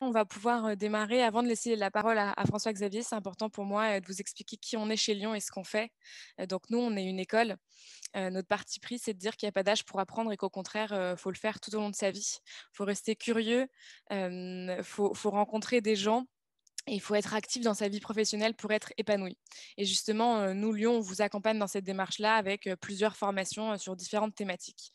On va pouvoir démarrer. Avant de laisser la parole à François-Xavier, c'est important pour moi de vous expliquer qui on est chez Lyon et ce qu'on fait. Donc nous, on est une école. Notre parti pris, c'est de dire qu'il n'y a pas d'âge pour apprendre et qu'au contraire, faut le faire tout au long de sa vie. Il faut rester curieux, faut rencontrer des gens. Et il faut être actif dans sa vie professionnelle pour être épanoui. Et justement, nous, Lyon, on vous accompagne dans cette démarche-là avec plusieurs formations sur différentes thématiques.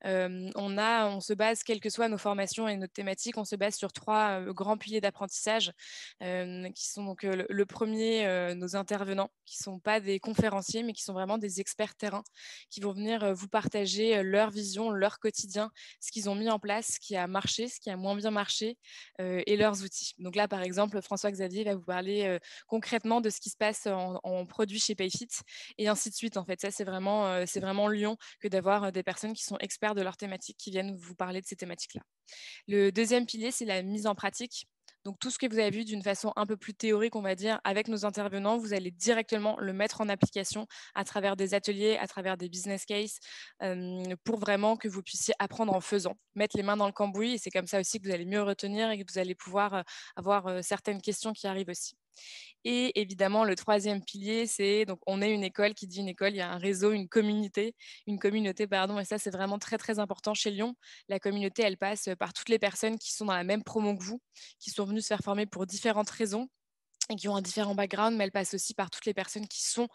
On se base, quelles que soient nos formations et notre thématique, on se base sur trois grands piliers d'apprentissage qui sont donc le premier, nos intervenants, qui ne sont pas des conférenciers, mais qui sont vraiment des experts terrain, qui vont venir vous partager leur vision, leur quotidien, ce qu'ils ont mis en place, ce qui a marché, ce qui a moins bien marché, et leurs outils. Donc là, par exemple, François-Xavier va vous parler concrètement de ce qui se passe en produit chez Payfit et ainsi de suite. En fait, ça, c'est vraiment Lyon que d'avoir des personnes qui sont experts de leur thématique, qui viennent vous parler de ces thématiques-là. Le deuxième pilier, c'est la mise en pratique. Donc tout ce que vous avez vu d'une façon un peu plus théorique, on va dire, avec nos intervenants, vous allez directement le mettre en application à travers des ateliers, à travers des business cases, pour vraiment que vous puissiez apprendre en faisant, mettre les mains dans le cambouis. Et c'est comme ça aussi que vous allez mieux retenir et que vous allez pouvoir avoir certaines questions qui arrivent aussi. Et évidemment, le troisième pilier, c'est donc on est une école. Qui dit une école, il y a un réseau, une communauté, pardon. Et ça, c'est vraiment très très important chez Lyon. La communauté, elle passe par toutes les personnes qui sont dans la même promo que vous, qui sont venues se faire former pour différentes raisons et qui ont un différent background, mais elle passe aussi par toutes les personnes qui sont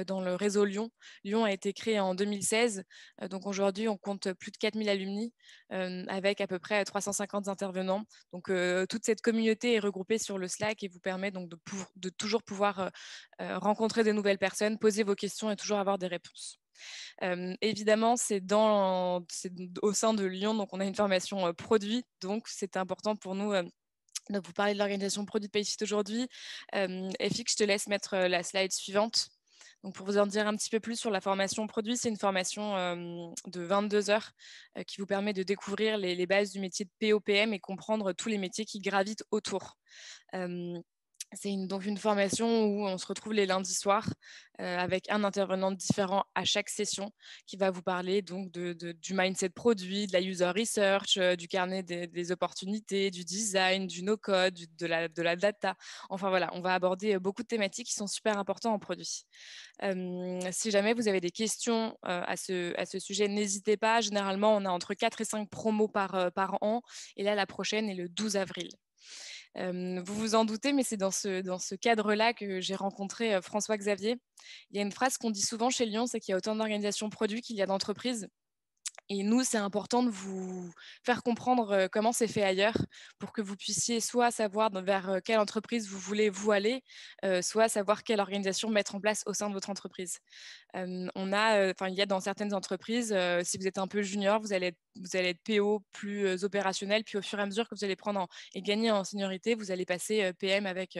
dans le réseau Lyon. Lyon a été créé en 2016, donc aujourd'hui on compte plus de 4000 alumni avec à peu près 350 intervenants. Donc toute cette communauté est regroupée sur le Slack et vous permet donc de toujours pouvoir rencontrer de nouvelles personnes, poser vos questions et toujours avoir des réponses. Évidemment, c'est au sein de Lyon, donc on a une formation produit, donc c'est important pour nous de vous parler de l'organisation produit de Payfit aujourd'hui. FX, je te laisse mettre la slide suivante. Donc pour vous en dire un petit peu plus sur la formation produit, c'est une formation de 22 heures qui vous permet de découvrir les bases du métier de POPM et comprendre tous les métiers qui gravitent autour. Donc une formation où on se retrouve les lundis soirs avec un intervenant différent à chaque session qui va vous parler donc du mindset produit, de la user research, du carnet des opportunités, du design, du no-code, de la data. Enfin voilà, on va aborder beaucoup de thématiques qui sont super importantes en produit. Si jamais vous avez des questions à ce sujet, n'hésitez pas. Généralement, on a entre 4 et 5 promos par an. Et là, la prochaine est le 12 avril. Vous vous en doutez, mais c'est dans ce cadre-là que j'ai rencontré François Xavier. Il y a une phrase qu'on dit souvent chez Lyon, c'est qu'il y a autant d'organisations produits qu'il y a d'entreprises. Et nous, c'est important de vous faire comprendre comment c'est fait ailleurs pour que vous puissiez soit savoir vers quelle entreprise vous voulez vous aller, soit savoir quelle organisation mettre en place au sein de votre entreprise. Il y a dans certaines entreprises, si vous êtes un peu junior, vous allez être PO plus opérationnel, puis au fur et à mesure que vous allez et gagner en seniorité, vous allez passer PM avec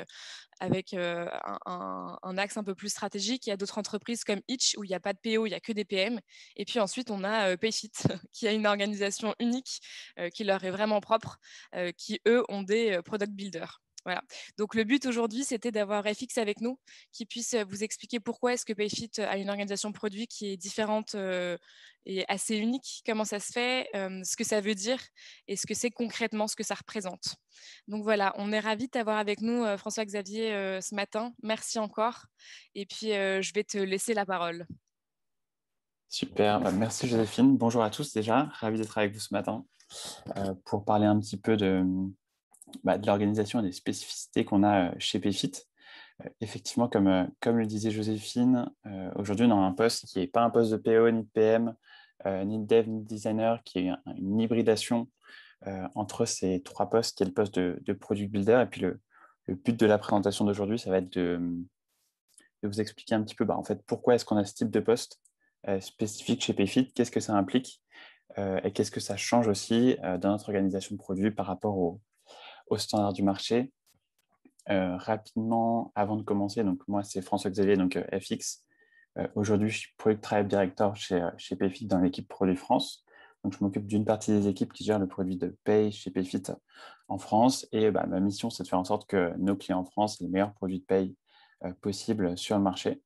un axe un peu plus stratégique. Il y a d'autres entreprises comme Itch où il n'y a pas de PO, il n'y a que des PM. Et puis ensuite, on a Payfit qui a une organisation unique qui leur est vraiment propre, qui eux ont des product builders. Voilà. Donc le but aujourd'hui, c'était d'avoir FX avec nous, qui puisse vous expliquer pourquoi est-ce que Payfit a une organisation produit qui est différente et assez unique, comment ça se fait, ce que ça veut dire et ce que c'est concrètement, ce que ça représente. Donc voilà, on est ravis de t'avoir avec nous, François-Xavier, ce matin. Merci encore. Et puis, je vais te laisser la parole. Super, merci Joséphine. Bonjour à tous déjà, ravi d'être avec vous ce matin pour parler un petit peu de l'organisation et des spécificités qu'on a chez Payfit. Effectivement, comme le disait Joséphine, aujourd'hui on a un poste qui n'est pas un poste de PO ni de PM, ni de dev ni de designer, qui est une hybridation entre ces trois postes, qui est le poste de product builder. Et puis le but de la présentation d'aujourd'hui, ça va être de vous expliquer un petit peu en fait, pourquoi est-ce qu'on a ce type de poste spécifique chez Payfit, qu'est-ce que ça implique et qu'est-ce que ça change aussi dans notre organisation de produits par rapport aux standards du marché. Rapidement, avant de commencer, donc moi c'est François-Xavier, donc FX. Aujourd'hui, je suis Product Tribe Director chez Payfit dans l'équipe Produit France. Donc, je m'occupe d'une partie des équipes qui gèrent le produit de Pay chez Payfit en France. Et ma mission, c'est de faire en sorte que nos clients en France aient les meilleurs produits de Pay possibles sur le marché.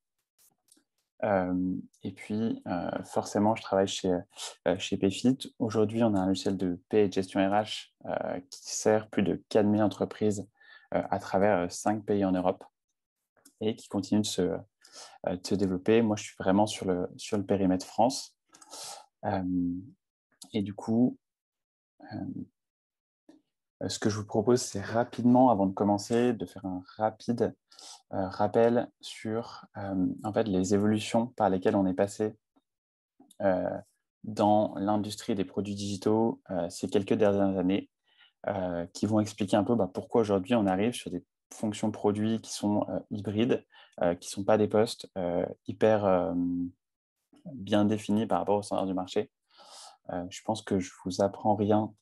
Et puis, forcément, je travaille chez Payfit. Aujourd'hui, on a un logiciel de paie et de gestion RH qui sert plus de 4000 entreprises à travers 5 pays en Europe et qui continue de se développer. Moi, je suis vraiment sur le périmètre France. Et du coup, ce que je vous propose, c'est rapidement, avant de commencer, de faire un rapide rappel sur en fait, les évolutions par lesquelles on est passé dans l'industrie des produits digitaux ces quelques dernières années, qui vont expliquer un peu pourquoi aujourd'hui on arrive sur des fonctions produits qui sont hybrides, qui ne sont pas des postes hyper bien définis par rapport aux standards du marché. Je pense que je ne vous apprends rien,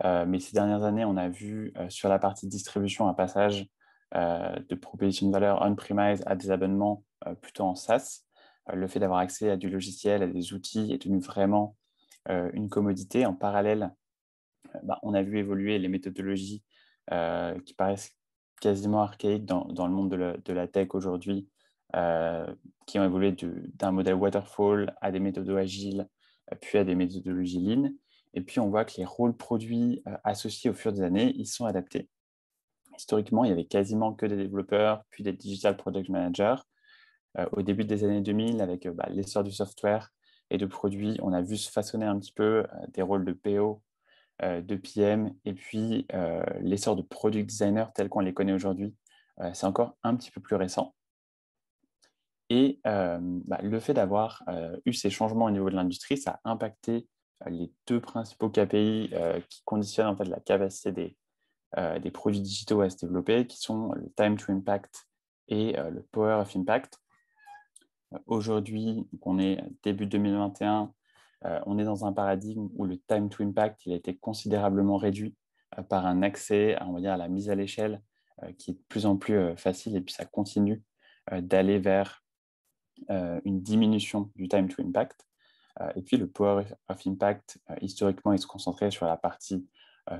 mais ces dernières années, on a vu sur la partie distribution un passage de proposition de valeur on-premise à des abonnements plutôt en SaaS. Le fait d'avoir accès à du logiciel, à des outils est devenu vraiment une commodité. En parallèle, on a vu évoluer les méthodologies qui paraissent quasiment archaïques dans le monde de la tech aujourd'hui, qui ont évolué d'un modèle waterfall à des méthodes agiles, puis à des méthodologies lean. Et puis, on voit que les rôles produits associés au fur des années, ils sont adaptés. Historiquement, il n'y avait quasiment que des développeurs, puis des digital product managers. Au début des années 2000, avec l'essor du software et de produits, on a vu se façonner un petit peu des rôles de PO, de PM, et puis l'essor de product designer tels qu'on les connaît aujourd'hui, c'est encore un petit peu plus récent. Et le fait d'avoir eu ces changements au niveau de l'industrie, ça a impacté les deux principaux KPI qui conditionnent en fait la capacité des produits digitaux à se développer, qui sont le time to impact et le power of impact. Aujourd'hui, on est début 2021, on est dans un paradigme où le time to impact il a été considérablement réduit par un accès on va dire, à la mise à l'échelle qui est de plus en plus facile, et puis ça continue d'aller vers une diminution du time to impact. Et puis le power of impact, historiquement, il se concentrait sur la partie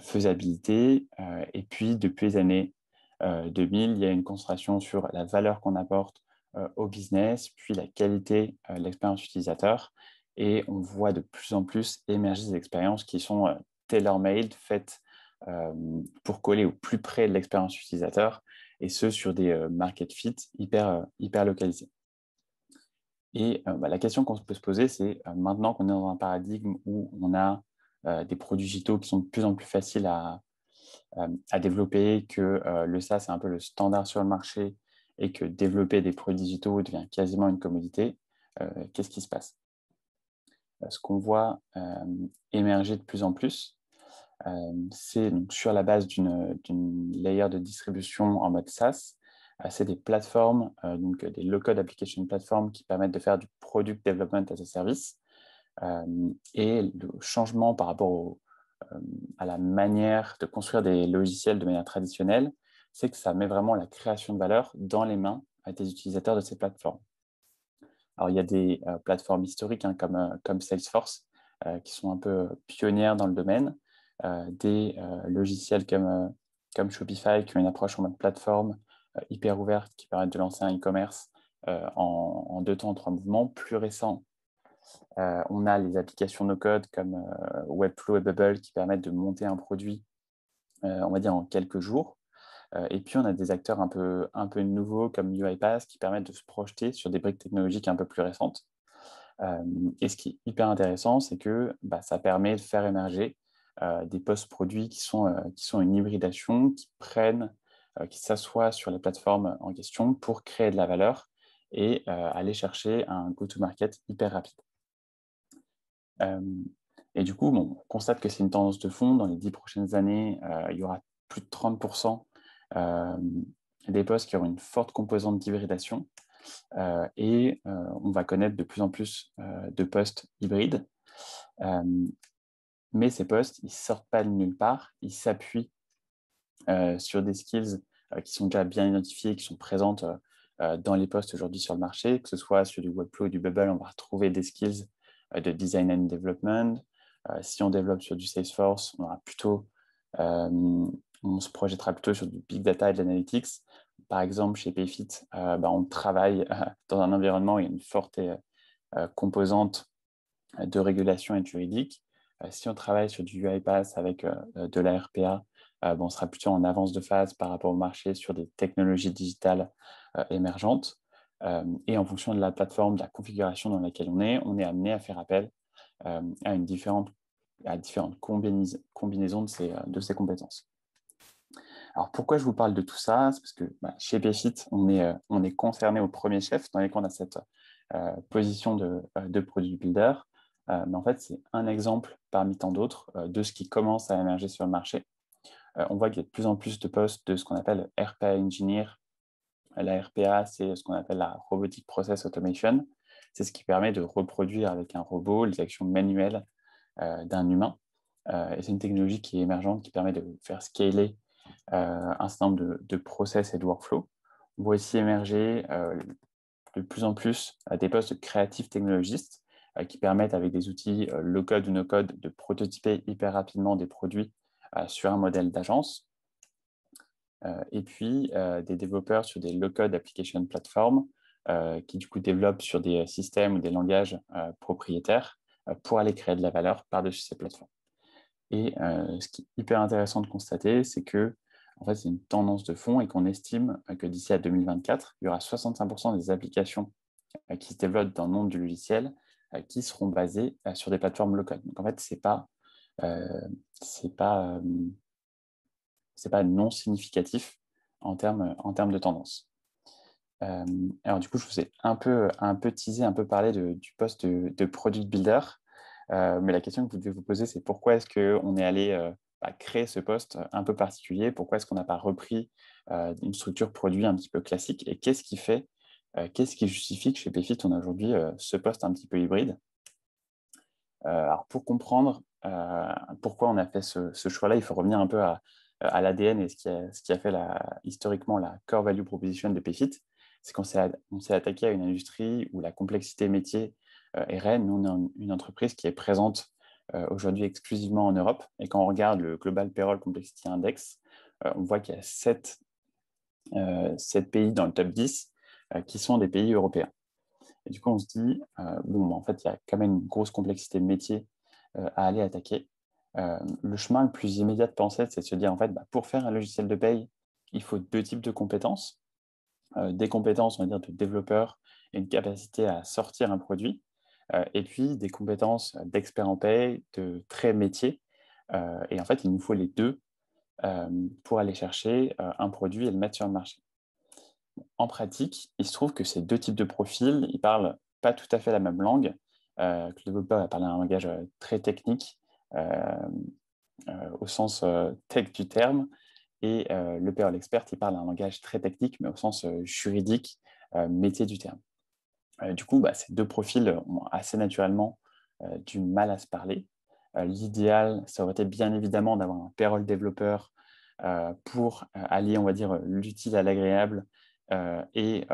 faisabilité. Et puis depuis les années 2000, il y a une concentration sur la valeur qu'on apporte au business, puis la qualité de l'expérience utilisateur. Et on voit de plus en plus émerger des expériences qui sont tailor-made, faites pour coller au plus près de l'expérience utilisateur, et ce sur des market fit hyper localisés. Et la question qu'on peut se poser, c'est maintenant qu'on est dans un paradigme où on a des produits digitaux qui sont de plus en plus faciles à développer, que le SaaS est un peu le standard sur le marché et que développer des produits digitaux devient quasiment une commodité, qu'est-ce qui se passe? Ce qu'on voit émerger de plus en plus, c'est donc sur la base d'une layer de distribution en mode SaaS, c'est des plateformes, donc des low-code application platforms qui permettent de faire du product development as a service. Et le changement par rapport à la manière de construire des logiciels de manière traditionnelle, c'est que ça met vraiment la création de valeur dans les mains des utilisateurs de ces plateformes. Alors, il y a des plateformes historiques comme Salesforce qui sont un peu pionnières dans le domaine, des logiciels comme Shopify qui ont une approche en mode plateforme hyper ouverte qui permettent de lancer un e-commerce en 2 temps, 3 mouvements. Plus récent, on a les applications no-code comme Webflow et Bubble qui permettent de monter un produit, on va dire, en quelques jours. Et puis, on a des acteurs un peu nouveaux comme UiPath qui permettent de se projeter sur des briques technologiques un peu plus récentes. Et ce qui est hyper intéressant, c'est que ça permet de faire émerger des post-produits qui sont une hybridation, qui s'assoient sur les plateformes en question pour créer de la valeur et aller chercher un go-to-market hyper rapide. Et du coup, on constate que c'est une tendance de fond. Dans les 10 prochaines années, il y aura plus de 30% des postes qui auront une forte composante d'hybridation. Et on va connaître de plus en plus de postes hybrides. Mais ces postes, ils ne sortent pas de nulle part. Ils s'appuient sur des skills qui sont déjà bien identifiées, qui sont présentes dans les postes aujourd'hui sur le marché, que ce soit sur du Webflow ou du Bubble, on va retrouver des skills de design and development. Si on développe sur du Salesforce, on se projettera plutôt sur du big data et de l'analytics. Par exemple, chez Payfit, on travaille dans un environnement où il y a une forte composante de régulation et juridique. Si on travaille sur du UiPath avec de la RPA, on sera plutôt en avance de phase par rapport au marché sur des technologies digitales émergentes. Et en fonction de la plateforme, de la configuration dans laquelle on est amené à faire appel à différentes combinaisons de ces compétences. Alors, pourquoi je vous parle de tout ça? C'est parce que chez Payfit, on est concerné au premier chef, dans lesquels on a cette position de product builder. Mais en fait, c'est un exemple parmi tant d'autres de ce qui commence à émerger sur le marché. On voit qu'il y a de plus en plus de postes de ce qu'on appelle RPA Engineer. La RPA, c'est ce qu'on appelle la Robotic Process Automation. C'est ce qui permet de reproduire avec un robot les actions manuelles d'un humain. Et c'est une technologie qui est émergente, qui permet de faire scaler un certain nombre de process et de workflows. On voit aussi émerger de plus en plus des postes de créatifs technologistes qui permettent, avec des outils low-code ou no-code, de prototyper hyper rapidement des produits sur un modèle d'agence. Et puis, des développeurs sur des low-code application platforms qui, du coup, développent sur des systèmes ou des langages propriétaires pour aller créer de la valeur par-dessus ces plateformes. Et ce qui est hyper intéressant de constater, c'est que en fait, c'est une tendance de fond et qu'on estime que d'ici à 2024, il y aura 65% des applications qui se développent dans le monde du logiciel qui seront basées sur des plateformes low-code. Donc, en fait, ce n'est pas non significatif en termes de tendance. Alors, du coup, je vous ai un peu teasé, un peu parlé du poste de product builder. Mais la question que vous devez vous poser, c'est pourquoi est-ce qu'on est allé créer ce poste un peu particulier? Pourquoi est-ce qu'on n'a pas repris une structure produit un petit peu classique? Et qu'est-ce qui justifie que chez Payfit, on a aujourd'hui ce poste un petit peu hybride? Alors, pour comprendre pourquoi on a fait ce choix-là, il faut revenir un peu à l'ADN et ce qui a fait historiquement la core value proposition de Payfit. C'est qu'on s'est attaqué à une industrie où la complexité métier est reine. Nous, on est une entreprise qui est présente aujourd'hui exclusivement en Europe. Et quand on regarde le Global Payroll Complexity Index, on voit qu'il y a 7 pays dans le top 10 qui sont des pays européens. Et du coup, on se dit, en fait, il y a quand même une grosse complexité de métier à aller attaquer. Le chemin le plus immédiat de pensée, c'est de se dire, en fait, pour faire un logiciel de paye, il faut 2 types de compétences. Des compétences, on va dire, de développeur et une capacité à sortir un produit. Et puis, des compétences d'expert en paye, de très métier. Et en fait, il nous faut les deux pour aller chercher un produit et le mettre sur le marché. En pratique, il se trouve que ces 2 types de profils, ils parlent pas tout à fait la même langue. Que le développeur va parler un langage très technique au sens tech du terme, et le payroll expert, il parle un langage très technique, mais au sens juridique, métier du terme. Du coup, ces 2 profils ont assez naturellement du mal à se parler. L'idéal, ça aurait été bien évidemment d'avoir un payroll développeur pour allier, on va dire, l'utile à l'agréable et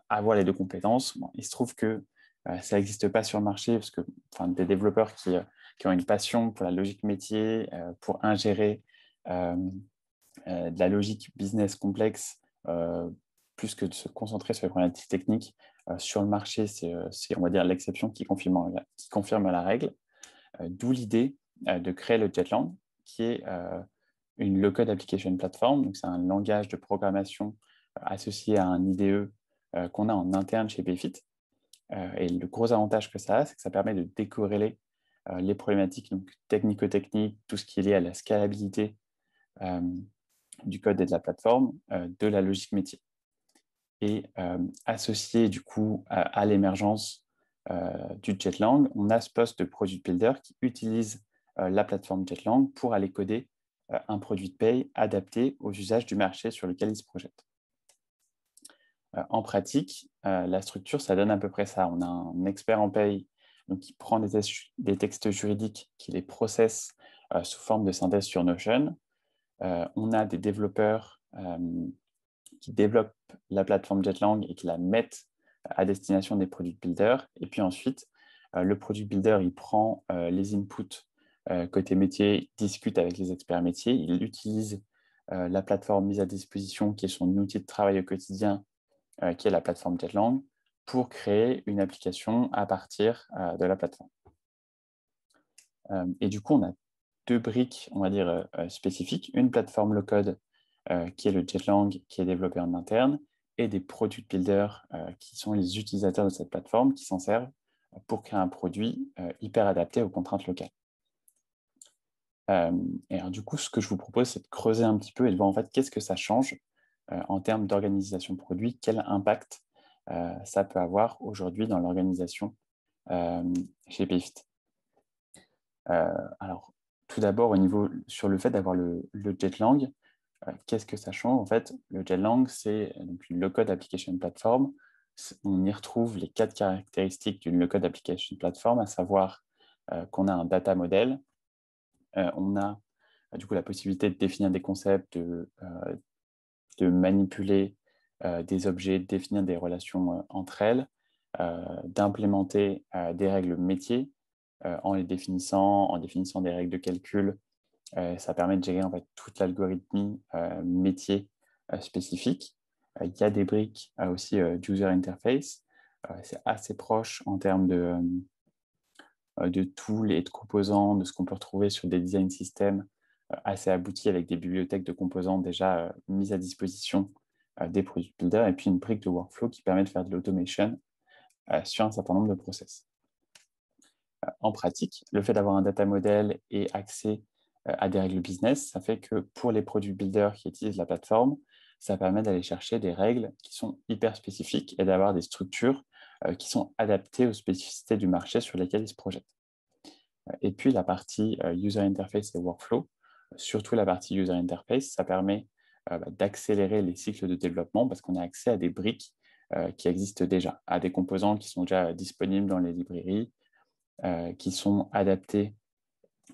avoir les 2 compétences. Il se trouve que ça n'existe pas sur le marché parce que des développeurs qui ont une passion pour la logique métier, pour ingérer de la logique business complexe, plus que de se concentrer sur les problématiques techniques. Sur le marché, c'est, on va dire, l'exception qui confirme la règle. D'où l'idée de créer le Jetlang, qui est une low-code application platform. Donc, c'est un langage de programmation associé à un IDE qu'on a en interne chez Payfit. Et le gros avantage que ça a, c'est que ça permet de décorréler les problématiques donc, technico-techniques, tout ce qui est lié à la scalabilité du code et de la plateforme, de la logique métier. Et associé du coup à l'émergence du Jetlang, on a ce poste de product builder qui utilise la plateforme Jetlang pour aller coder un produit de paye adapté aux usages du marché sur lequel il se projette. En pratique, la structure, ça donne à peu près ça. On a un expert en paye donc, qui prend des textes juridiques, qui les processe sous forme de synthèse sur Notion. On a des développeurs qui développent la plateforme Jetlang et qui la mettent à destination des product builders. Et puis ensuite, le product builder, il prend les inputs côté métier, discute avec les experts métiers, il utilise la plateforme mise à disposition, qui est son outil de travail au quotidien, qui est la plateforme Jetlang, pour créer une application à partir de la plateforme. Et du coup, on a deux briques, on va dire, spécifiques. Une plateforme low-code, qui est le Jetlang, qui est développé en interne, et des product builders, qui sont les utilisateurs de cette plateforme, qui s'en servent pour créer un produit hyper adapté aux contraintes locales. Et alors, du coup, ce que je vous propose, c'est de creuser un petit peu et de voir en fait qu'est-ce que ça change en termes d'organisation produit, quel impact ça peut avoir aujourd'hui dans l'organisation chez Payfit. Alors, tout d'abord, sur le fait d'avoir le Jetlang, qu'est-ce que ça change? En fait, le Jetlang, c'est donc une low-code application platform. On y retrouve les 4 caractéristiques d'une low-code application platform, à savoir qu'on a un data model, on a du coup la possibilité de définir des concepts, de manipuler des objets, de définir des relations entre elles, d'implémenter des règles métiers en définissant des règles de calcul. Ça permet de gérer en fait toute l'algorithmie métier spécifique. Il y a des briques aussi d'user interface. C'est assez proche en termes de tools et de composants, de ce qu'on peut retrouver sur des design systems assez aboutis avec des bibliothèques de composants déjà mises à disposition des product builders, et puis une brique de workflow qui permet de faire de l'automation sur un certain nombre de process. En pratique, le fait d'avoir un data model et accès à des règles business, ça fait que pour les product builders qui utilisent la plateforme, ça permet d'aller chercher des règles qui sont hyper spécifiques et d'avoir des structures qui sont adaptées aux spécificités du marché sur lesquelles ils se projettent. Et puis la partie user interface et workflow, surtout la partie user interface, ça permet d'accélérer les cycles de développement parce qu'on a accès à des briques qui existent déjà, à des composants qui sont déjà disponibles dans les librairies, qui sont adaptés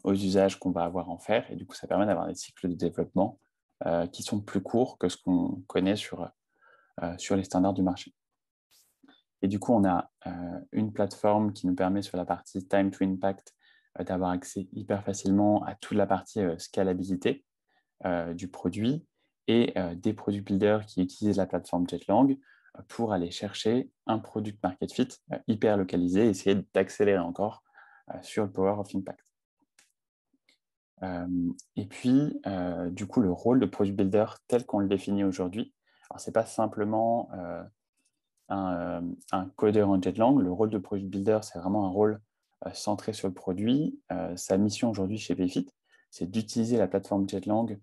aux usages qu'on va avoir en faire. Et du coup, ça permet d'avoir des cycles de développement qui sont plus courts que ce qu'on connaît sur les standards du marché. Et du coup, on a une plateforme qui nous permet sur la partie time to impact d'avoir accès hyper facilement à toute la partie scalabilité du produit, et des product builders qui utilisent la plateforme Jetlang pour aller chercher un product market fit hyper localisé et essayer d'accélérer encore sur le power of impact. Et puis, du coup, le rôle de product builder tel qu'on le définit aujourd'hui, alors ce n'est pas simplement un codeur en Jetlang. Le rôle de product builder, c'est vraiment un rôle centré sur le produit. Sa mission aujourd'hui chez Payfit, c'est d'utiliser la plateforme Jetlang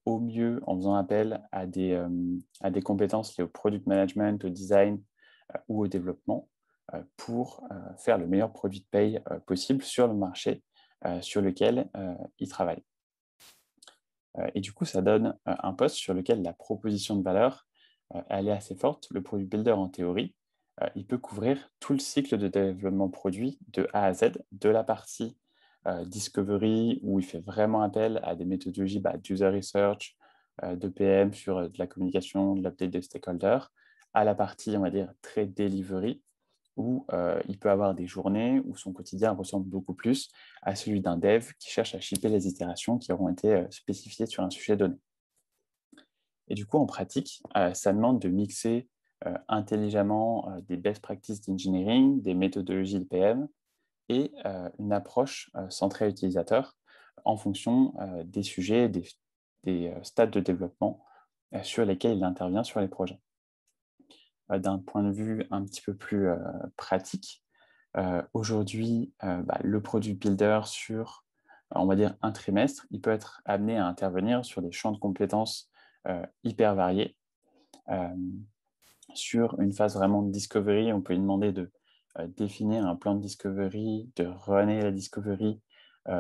au mieux en faisant appel à des compétences liées au product management, au design ou au développement pour faire le meilleur produit de paye possible sur le marché sur lequel il travaille. Et du coup, ça donne un poste sur lequel la proposition de valeur, elle est assez forte. Le product builder, en théorie, il peut couvrir tout le cycle de développement produit de A à Z, de la partie discovery, où il fait vraiment appel à des méthodologies d'user research, de PM sur de la communication, de l'update des stakeholders, à la partie, on va dire, très delivery, où il peut avoir des journées où son quotidien ressemble beaucoup plus à celui d'un dev qui cherche à shipper les itérations qui auront été spécifiées sur un sujet donné. Et du coup, en pratique, ça demande de mixer intelligemment des best practices d'engineering, des méthodologies de PM et une approche centrée utilisateur en fonction des sujets, des stades de développement sur lesquels il intervient sur les projets. D'un point de vue un petit peu plus pratique, aujourd'hui, le product builder sur, on va dire, un trimestre, il peut être amené à intervenir sur des champs de compétences hyper variés. Sur une phase vraiment de discovery, on peut lui demander de définir un plan de discovery, de runner la discovery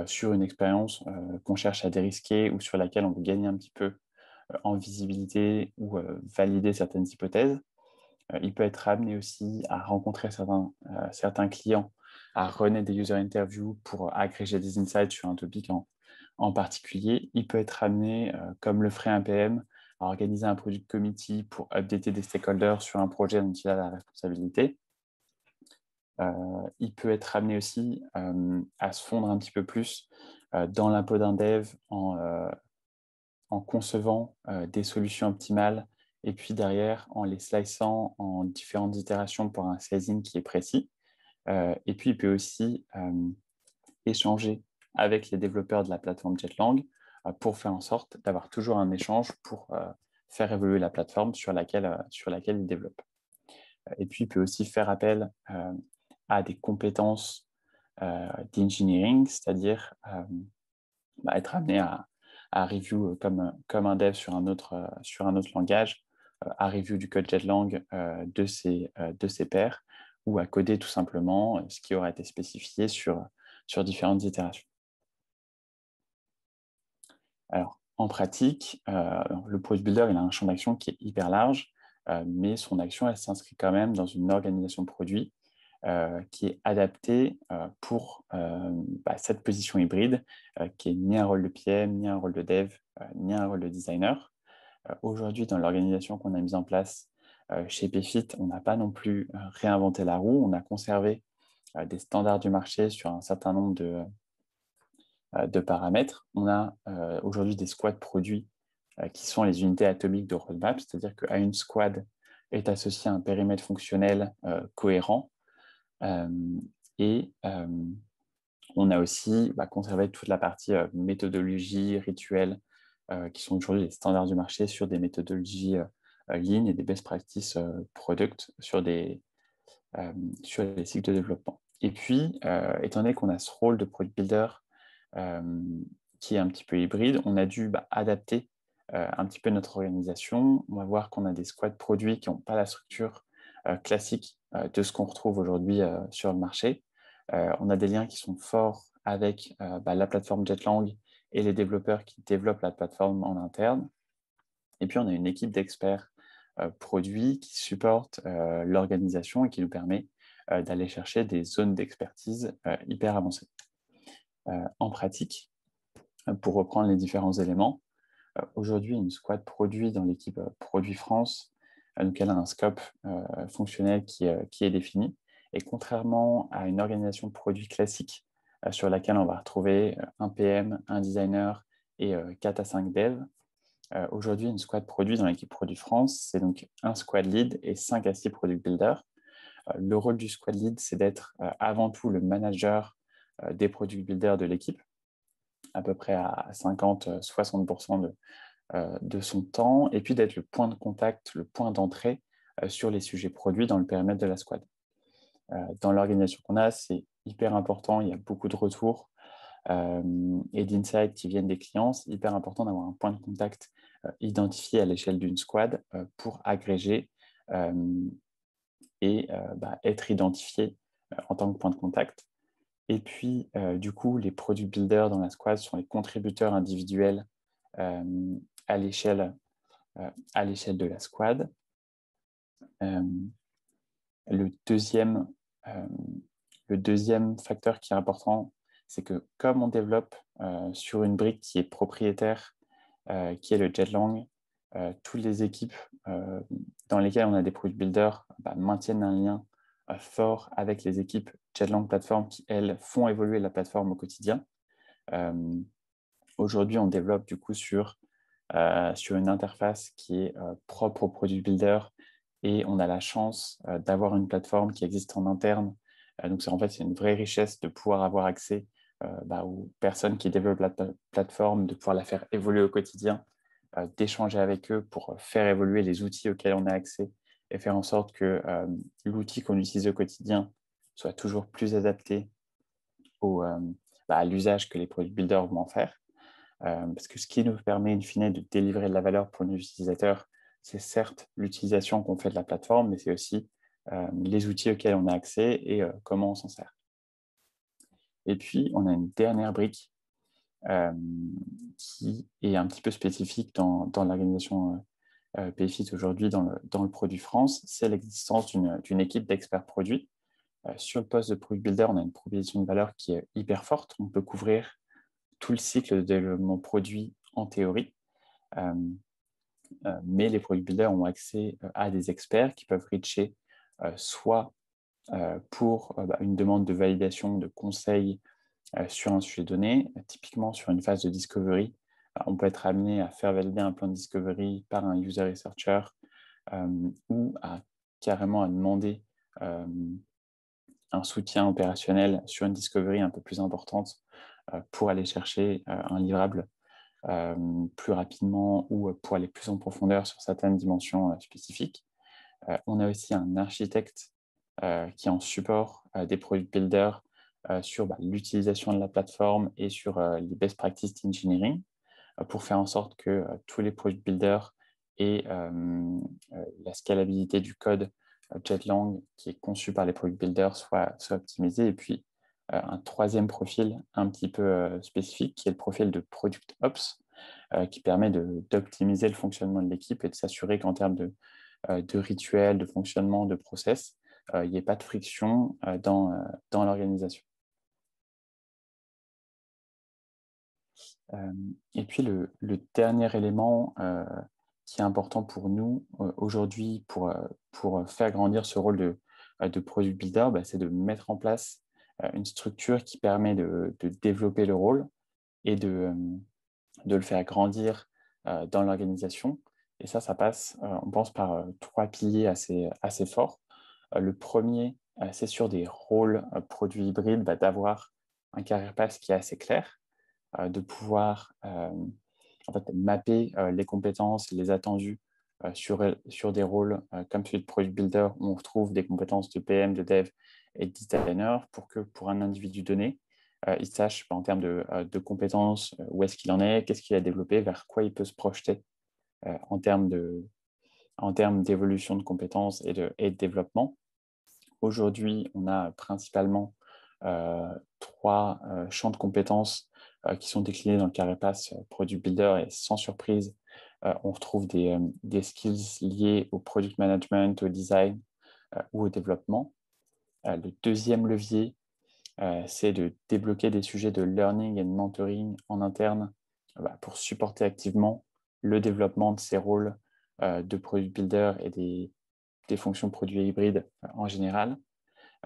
sur une expérience qu'on cherche à dérisquer ou sur laquelle on veut gagner un petit peu en visibilité ou valider certaines hypothèses. Il peut être amené aussi à rencontrer certains clients, à runner des user interviews pour agréger des insights sur un topic en particulier. Il peut être amené, comme le ferait un PM, à organiser un product committee pour updater des stakeholders sur un projet dont il a la responsabilité. Il peut être amené aussi à se fondre un petit peu plus dans la peau d'un dev en concevant des solutions optimales et puis derrière en les sliçant en différentes itérations pour un sizing qui est précis. Et puis, il peut aussi échanger avec les développeurs de la plateforme Jetlang pour faire en sorte d'avoir toujours un échange pour faire évoluer la plateforme sur laquelle il développe. Et puis, il peut aussi faire appel à des compétences d'engineering, c'est-à-dire être amené à review comme un dev sur un autre langage, à review du code Jetlang de ses pairs, ou à coder tout simplement ce qui aura été spécifié sur différentes itérations. Alors, en pratique, le Product Builder il a un champ d'action qui est hyper large, mais son action, elle s'inscrit quand même dans une organisation produit qui est adaptée pour cette position hybride, qui est ni un rôle de PM, ni un rôle de dev, ni un rôle de designer. Aujourd'hui, dans l'organisation qu'on a mise en place chez PayFit, on n'a pas non plus réinventé la roue, on a conservé des standards du marché sur un certain nombre de paramètres. On a aujourd'hui des squads produits qui sont les unités atomiques de roadmap, c'est-à-dire qu'à une squad est associé un périmètre fonctionnel cohérent. Et on a aussi conservé toute la partie méthodologie, rituels, qui sont aujourd'hui les standards du marché sur des méthodologies lean et des best practices product sur les cycles de développement. Et puis, étant donné qu'on a ce rôle de product builder qui est un petit peu hybride, on a dû adapter un petit peu notre organisation. On va voir qu'on a des squads produits qui n'ont pas la structure classique de ce qu'on retrouve aujourd'hui sur le marché. On a des liens qui sont forts avec la plateforme Jetlang et les développeurs qui développent la plateforme en interne. Et puis, on a une équipe d'experts produits qui supportent l'organisation et qui nous permet d'aller chercher des zones d'expertise hyper avancées. En pratique, pour reprendre les différents éléments, aujourd'hui, une squad produit dans l'équipe Produit France, donc elle a un scope fonctionnel qui est défini. Et contrairement à une organisation produit classique sur laquelle on va retrouver un PM, un designer et 4 à 5 devs, aujourd'hui, une squad produit dans l'équipe Produit France, c'est donc un squad lead et 5 à 6 product builders. Le rôle du squad lead, c'est d'être avant tout le manager des product builders de l'équipe, à peu près à 50-60% de son temps, et puis d'être le point de contact, le point d'entrée sur les sujets produits dans le périmètre de la squad. Dans l'organisation qu'on a, c'est hyper important, il y a beaucoup de retours et d'insights qui viennent des clients. C'est hyper important d'avoir un point de contact identifié à l'échelle d'une squad pour agréger et être identifié en tant que point de contact. Et puis, du coup, les product builders dans la squad sont les contributeurs individuels à l'échelle de la squad. Le deuxième facteur qui est important, c'est que comme on développe sur une brique qui est propriétaire, qui est le Jetlang, toutes les équipes dans lesquelles on a des product builders maintiennent un lien fort avec les équipes Jetlang Platform qui, elles, font évoluer la plateforme au quotidien. Aujourd'hui, on développe du coup sur une interface qui est propre au product builder et on a la chance d'avoir une plateforme qui existe en interne. Donc, c'est une vraie richesse de pouvoir avoir accès aux personnes qui développent la plateforme, de pouvoir la faire évoluer au quotidien, d'échanger avec eux pour faire évoluer les outils auxquels on a accès et faire en sorte que l'outil qu'on utilise au quotidien soit toujours plus adapté à l'usage que les product builders vont en faire. Parce que ce qui nous permet, in fine, de délivrer de la valeur pour nos utilisateurs, c'est certes l'utilisation qu'on fait de la plateforme, mais c'est aussi les outils auxquels on a accès et comment on s'en sert. Et puis, on a une dernière brique qui est un petit peu spécifique dans l'organisation PayFit aujourd'hui, dans le Produit France, c'est l'existence d'une équipe d'experts produits. Sur le poste de Product Builder, on a une proposition de valeur qui est hyper forte. On peut couvrir tout le cycle de développement produit en théorie, mais les Product Builders ont accès à des experts qui peuvent reacher soit pour une demande de validation de conseils sur un sujet donné, typiquement sur une phase de discovery, on peut être amené à faire valider un plan de discovery par un user researcher ou carrément à demander un soutien opérationnel sur une discovery un peu plus importante pour aller chercher un livrable plus rapidement ou pour aller plus en profondeur sur certaines dimensions spécifiques. On a aussi un architecte qui est en support des product builders sur l'utilisation de la plateforme et sur les best practices engineering pour faire en sorte que tous les product builders aient la scalabilité du code Jetlang qui est conçu par les product builders soit optimisée. Et puis, un troisième profil un petit peu spécifique qui est le profil de Product Ops qui permet d'optimiser le fonctionnement de l'équipe et de s'assurer qu'en termes de rituels, de fonctionnement, de process, il n'y ait pas de friction dans l'organisation. Et puis, le dernier élément qui est important pour nous aujourd'hui pour faire grandir ce rôle de product builder, c'est de mettre en place une structure qui permet de développer le rôle et de le faire grandir dans l'organisation. Et ça passe, on pense, par trois piliers assez forts. Le premier, c'est sur des rôles produits hybrides, d'avoir un career path qui est assez clair, de pouvoir en fait, mapper les compétences et les attendus sur des rôles comme celui de Product Builder, où on retrouve des compétences de PM, de Dev et de Designer pour que pour un individu donné, il sache en termes de compétences où est-ce qu'il en est, qu'est-ce qu'il a développé, vers quoi il peut se projeter en termes d'évolution de compétences et de développement. Aujourd'hui, on a principalement trois champs de compétences qui sont déclinés dans le carré pass Product Builder et sans surprise, on retrouve des skills liés au product management, au design ou au développement. Le deuxième levier, c'est de débloquer des sujets de learning et de mentoring en interne pour supporter activement le développement de ces rôles de product builder et des fonctions produits hybrides en général.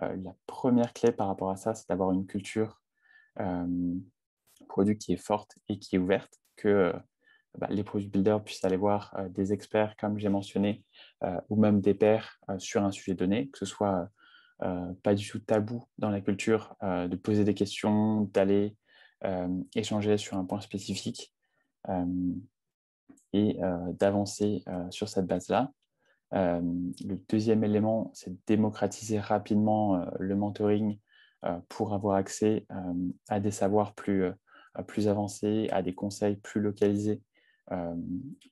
La première clé par rapport à ça, c'est d'avoir une culture produit qui est forte et qui est ouverte, que les product builders puissent aller voir des experts, comme j'ai mentionné, ou même des pairs sur un sujet donné, que ce soit pas du tout tabou dans la culture de poser des questions, d'aller échanger sur un point spécifique et d'avancer sur cette base-là. Le deuxième élément, c'est de démocratiser rapidement le mentoring pour avoir accès à des savoirs plus avancés, à des conseils plus localisés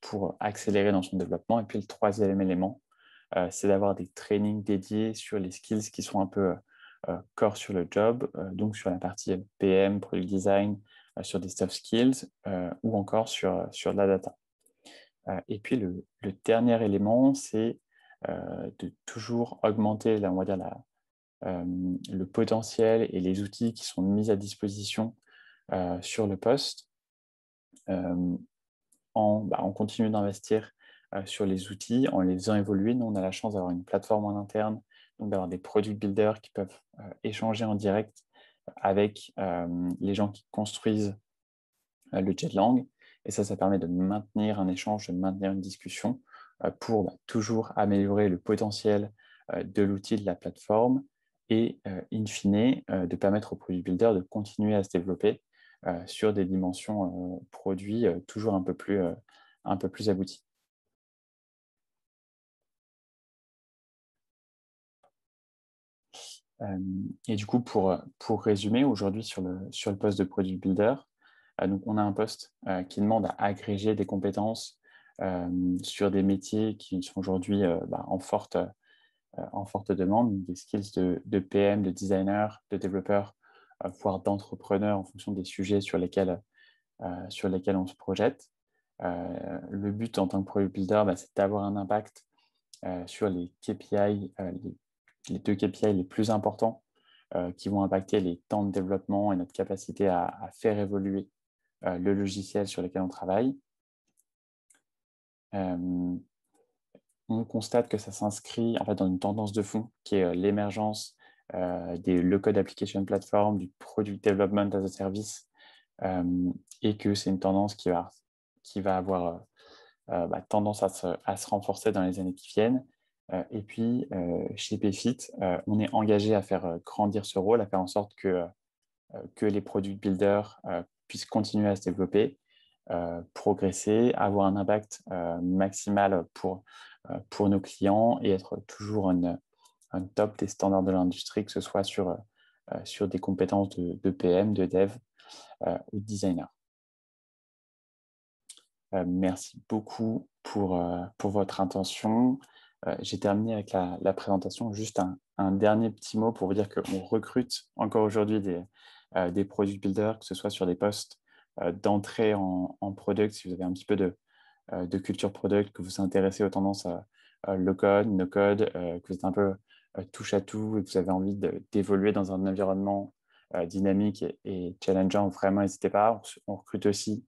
pour accélérer dans son développement. Et puis le troisième élément, c'est d'avoir des trainings dédiés sur les skills qui sont un peu core sur le job, donc sur la partie PM, product design, sur des soft skills ou encore sur de la data. Et puis le dernier élément, c'est de toujours augmenter, on va dire, le potentiel et les outils qui sont mis à disposition sur le poste. On continue d'investir sur les outils, en les faisant évoluer. Nous, on a la chance d'avoir une plateforme en interne, donc d'avoir des product builders qui peuvent échanger en direct avec les gens qui construisent le Jetlang. Et ça permet de maintenir un échange, de maintenir une discussion pour toujours améliorer le potentiel de l'outil, de la plateforme et, in fine, de permettre au product builder de continuer à se développer sur des dimensions produits toujours un peu plus abouties. Et du coup, pour résumer, aujourd'hui sur le poste de product builder, donc on a un poste qui demande à agréger des compétences sur des métiers qui sont aujourd'hui en forte demande, des skills de PM, de designer, de développeur, voire d'entrepreneur en fonction des sujets sur lesquels on se projette. Le but en tant que product builder, c'est d'avoir un impact sur les KPI, les deux KPI les plus importants qui vont impacter les temps de développement et notre capacité à faire évoluer le logiciel sur lequel on travaille. On constate que ça s'inscrit en fait dans une tendance de fond qui est l'émergence des low-code application platform, du product development as a service, et que c'est une tendance qui va qui va avoir tendance à se renforcer dans les années qui viennent. Et puis, chez PayFit, on est engagé à faire grandir ce rôle, à faire en sorte que les product builders puissent continuer à se développer, progresser, avoir un impact maximal pour nos clients et être toujours un top des standards de l'industrie, que ce soit sur des compétences de PM, de dev ou de designer. Merci beaucoup pour votre intention. J'ai terminé avec la présentation. Juste un dernier petit mot pour vous dire qu'on recrute encore aujourd'hui des product builders, que ce soit sur des postes d'entrée en product, si vous avez un petit peu de culture product, que vous vous intéressez aux tendances low code, no code, que vous êtes un peu touche à tout et que vous avez envie d'évoluer dans un environnement dynamique et challengeant, vraiment n'hésitez pas. On recrute aussi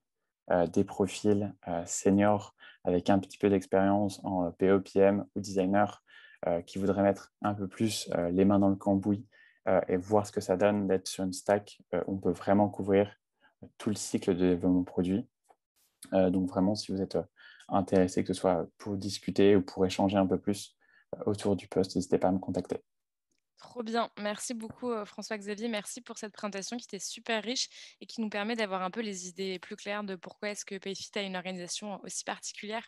des profils seniors avec un petit peu d'expérience en PO, PM ou designer qui voudraient mettre un peu plus les mains dans le cambouis et voir ce que ça donne d'être sur une stack où on peut vraiment couvrir tout le cycle de développement produit. Donc vraiment, si vous êtes intéressé, que ce soit pour discuter ou pour échanger un peu plus autour du poste, n'hésitez pas à me contacter. Trop bien. Merci beaucoup, François-Xavier. Merci pour cette présentation qui était super riche et qui nous permet d'avoir un peu les idées plus claires de pourquoi est-ce que Payfit a une organisation aussi particulière.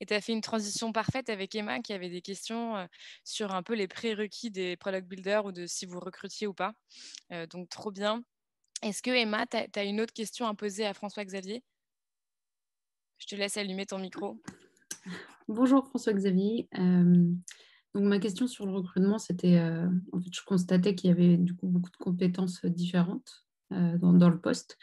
Et tu as fait une transition parfaite avec Emma qui avait des questions sur un peu les prérequis des product builders ou de si vous recrutiez ou pas. Donc, trop bien. Est-ce que Emma, tu as une autre question à poser à François-Xavier? Je te laisse allumer ton micro. Bonjour François-Xavier. Donc ma question sur le recrutement, c'était, en fait, je constatais qu'il y avait du coup beaucoup de compétences différentes dans le poste.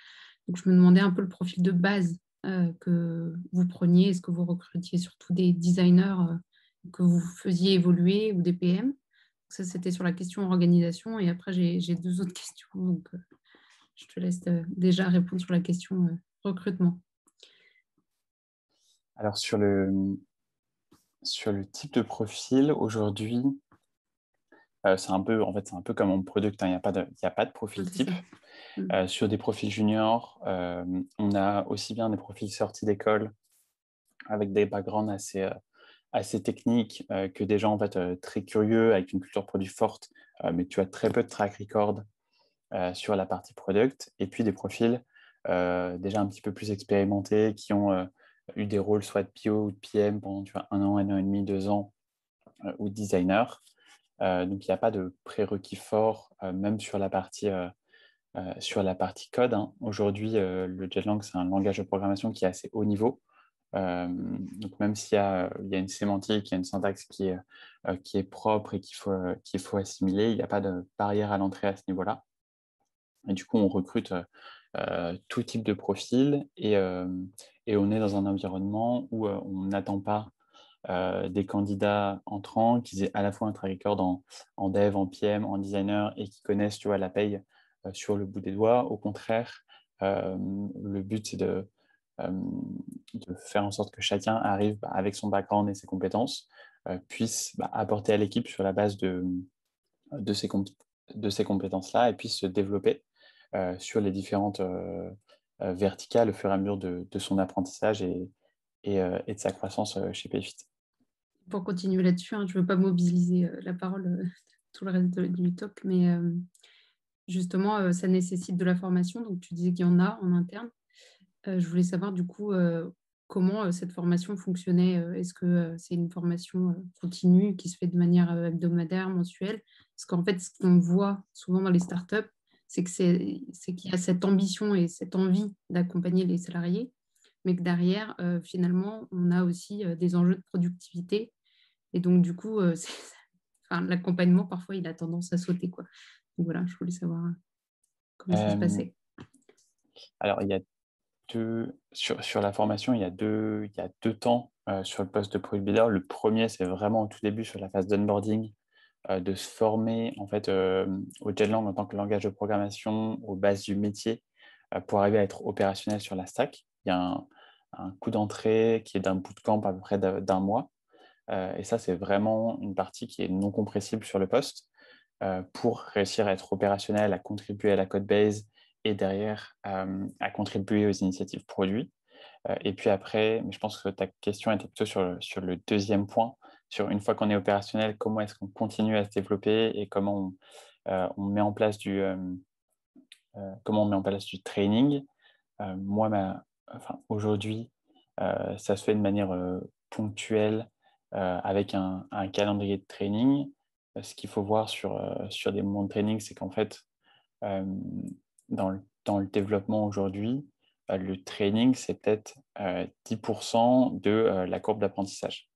Donc je me demandais un peu le profil de base que vous preniez. Est-ce que vous recrutiez surtout des designers que vous faisiez évoluer ou des PM? Ça, c'était sur la question organisation. Et après, j'ai deux autres questions. Donc je te laisse déjà répondre sur la question recrutement. Alors sur le type de profil, aujourd'hui, c'est un peu comme en product, hein, il n'y a pas de profil C'est type. ça. Sur des profils juniors, on a aussi bien des profils sortis d'école avec des backgrounds assez techniques que des gens en fait, très curieux, avec une culture produit forte, mais tu as très peu de track record sur la partie product. Et puis des profils déjà un petit peu plus expérimentés qui ont eu des rôles soit de PO ou de PM pendant 1 an et demi, 2 ans, ou de designer. Donc, il n'y a pas de prérequis fort, même sur la partie code, hein. Aujourd'hui, le Jetlang, c'est un langage de programmation qui est assez haut niveau. Donc, même il y a une sémantique, il y a une syntaxe qui est propre et qu'il faut assimiler, il n'y a pas de barrière à l'entrée à ce niveau-là. Et du coup, on recrute tout type de profil et on est dans un environnement où on n'attend pas des candidats entrants qui aient à la fois un track record en dev, en PM, en designer et qui connaissent la paye sur le bout des doigts. Au contraire, le but, c'est de faire en sorte que chacun arrive avec son background et ses compétences, puisse apporter à l'équipe sur la base de ces compétences-là et puisse se développer sur les différentes verticales au fur et à mesure de son apprentissage et de sa croissance chez Payfit. Pour continuer là-dessus, hein, je ne veux pas mobiliser la parole tout le reste du talk, mais justement, ça nécessite de la formation. Donc, tu disais qu'il y en a en interne. Je voulais savoir du coup comment cette formation fonctionnait. Est-ce que c'est une formation continue qui se fait de manière hebdomadaire, mensuelle? Parce qu'en fait, ce qu'on voit souvent dans les startups, c'est qu'il y a cette ambition et cette envie d'accompagner les salariés, mais que derrière, finalement, on a aussi des enjeux de productivité. Et donc, du coup, enfin, l'accompagnement, parfois, il a tendance à sauter, quoi. Donc voilà, je voulais savoir comment ça se passait. Alors, sur la formation, il y a deux temps sur le poste de product builder. Le premier, c'est vraiment au tout début sur la phase d'onboarding, de se former en fait, au Jetlang en tant que langage de programmation, aux bases du métier, pour arriver à être opérationnel sur la stack. Il y a un coût d'entrée qui est d'un bootcamp à peu près d'un mois. Et ça, c'est vraiment une partie qui est non compressible sur le poste pour réussir à être opérationnel, à contribuer à la code base et derrière à contribuer aux initiatives produits. Et puis après, mais je pense que ta question était plutôt sur le deuxième point, sur une fois qu'on est opérationnel, comment est-ce qu'on continue à se développer et on met en place comment on met en place du training. Moi, aujourd'hui, ça se fait de manière ponctuelle avec un calendrier de training. Ce qu'il faut voir sur des moments de training, c'est qu'en fait, euh, dans le développement aujourd'hui, le training, c'est peut-être 10% de la courbe d'apprentissage.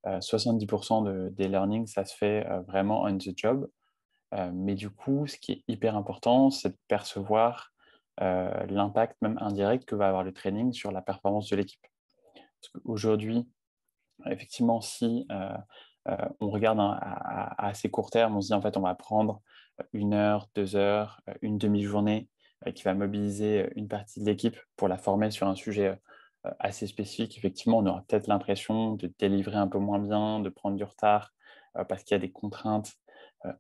70% des learnings, ça se fait vraiment on the job. Mais du coup, ce qui est hyper important, c'est de percevoir l'impact même indirect que va avoir le training sur la performance de l'équipe. Parce qu'aujourd'hui, effectivement, si on regarde à assez court terme, on se dit en fait, on va prendre 1 heure, 2 heures, une demi-journée qui va mobiliser une partie de l'équipe pour la former sur un sujet assez spécifique. Effectivement, on aura peut-être l'impression de délivrer un peu moins bien, de prendre du retard parce qu'il y a des contraintes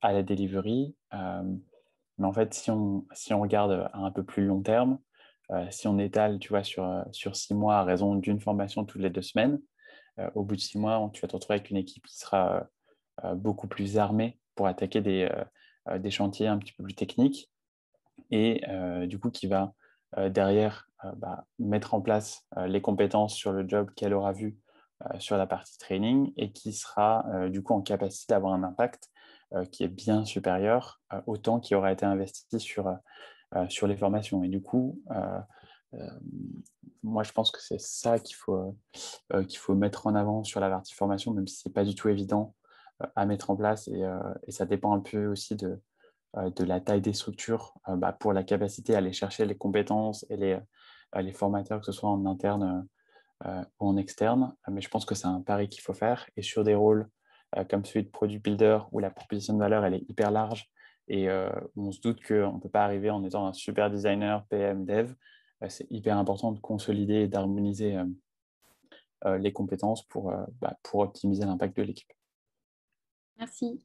à la delivery. Mais en fait, si on regarde à un peu plus long terme, si on étale, tu vois, sur 6 mois à raison d'une formation toutes les 2 semaines, au bout de 6 mois, tu vas te retrouver avec une équipe qui sera beaucoup plus armée pour attaquer des chantiers un petit peu plus techniques et du coup qui va derrière mettre en place les compétences sur le job qu'elle aura vu sur la partie training et qui sera du coup en capacité d'avoir un impact qui est bien supérieur au temps qui aura été investi sur les formations. Et du coup, moi, je pense que c'est ça qu'il faut mettre en avant sur la partie formation, même si ce n'est pas du tout évident à mettre en place. Et ça dépend un peu aussi de la taille des structures pour la capacité à aller chercher les compétences et les formateurs, que ce soit en interne ou en externe. Mais je pense que c'est un pari qu'il faut faire. Et sur des rôles comme celui de product builder, où la proposition de valeur elle est hyper large et on se doute qu'on ne peut pas arriver en étant un super designer, PM, dev, c'est hyper important de consolider et d'harmoniser les compétences pour optimiser l'impact de l'équipe. Merci.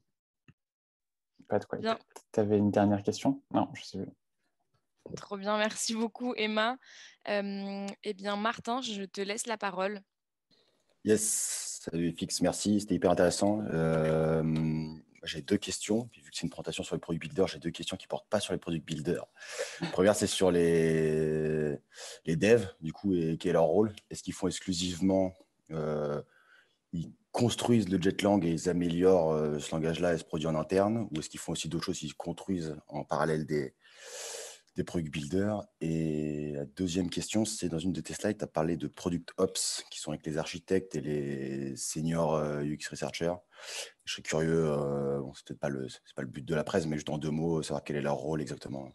Pas de quoi. Bien. Tu avais une dernière question? Non, je sais plus. Trop bien, merci beaucoup Emma. Eh bien Martin, je te laisse la parole. Yes, salut FX, merci, c'était hyper intéressant. J'ai deux questions, puis vu que c'est une présentation sur les product builders, j'ai deux questions qui ne portent pas sur les product builders. La première, c'est sur les devs, du coup, et quel est leur rôle. Est-ce qu'ils font exclusivement, ils construisent le Jetlang et ils améliorent ce langage-là et ce produit en interne, ou est-ce qu'ils font aussi d'autres choses, ils construisent en parallèle des product builders? Et la deuxième question, c'est dans une de tes slides, tu as parlé de product ops, qui sont avec les architectes et les seniors UX researchers. Je serais curieux, bon, c'est peut-être pas le but de la presse, mais juste en 2 mots, savoir quel est leur rôle exactement.